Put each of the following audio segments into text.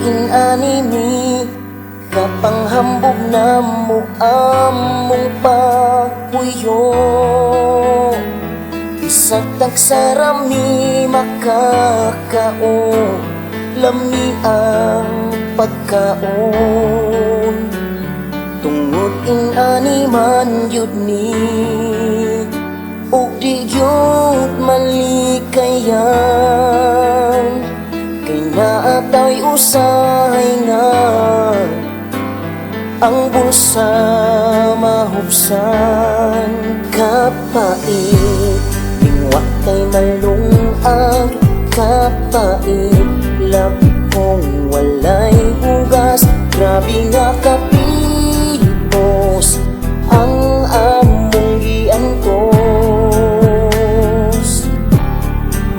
inani mi kapanghambog na mo among pakuyo. Isag tagsarami makakao lami ang pagkaon. Tungod inani man yud ni ug di yud malikayan, kay naatay usahay nga ang bulsa mahubsan. Kapait tingwa kay malungag, kapait labi kong walay hugas. Grabe nga kapipos ang among giantos.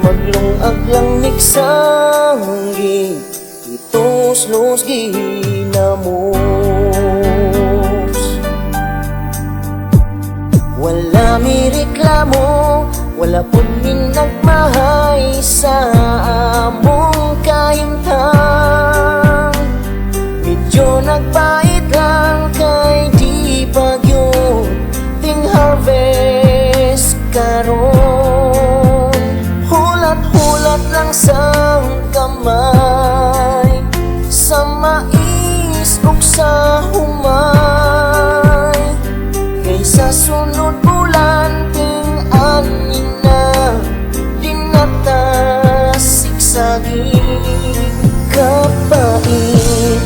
Maglungag lang niksanggi itos-los ginamos. Wala mi reklamo, wala pud min nagmahay sa among kahimtang. Medyo nagpait lang kay di pa gyud ting harvest karon. Hulat-hulat lang sa kamay, sa mais ug sa humay. Kaysa sunod bulan ting ani na dinatasiksagin. Kapait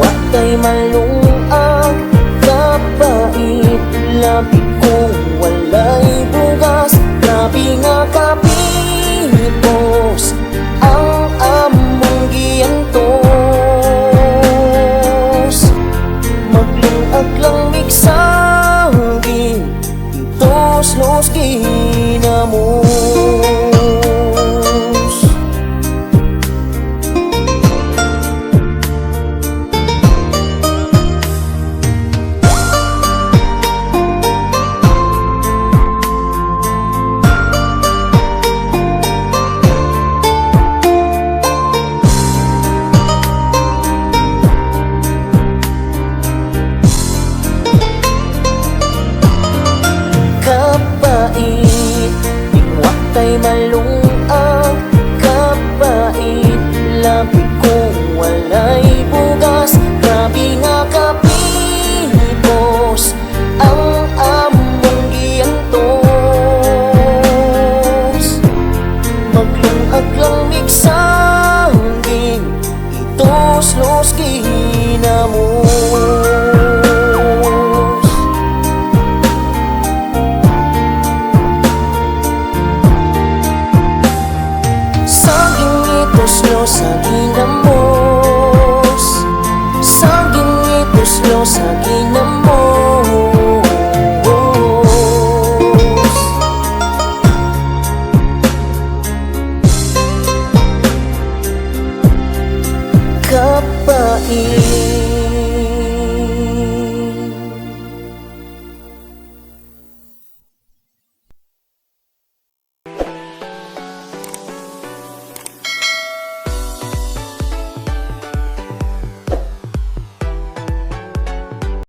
watay malungag, kapait labi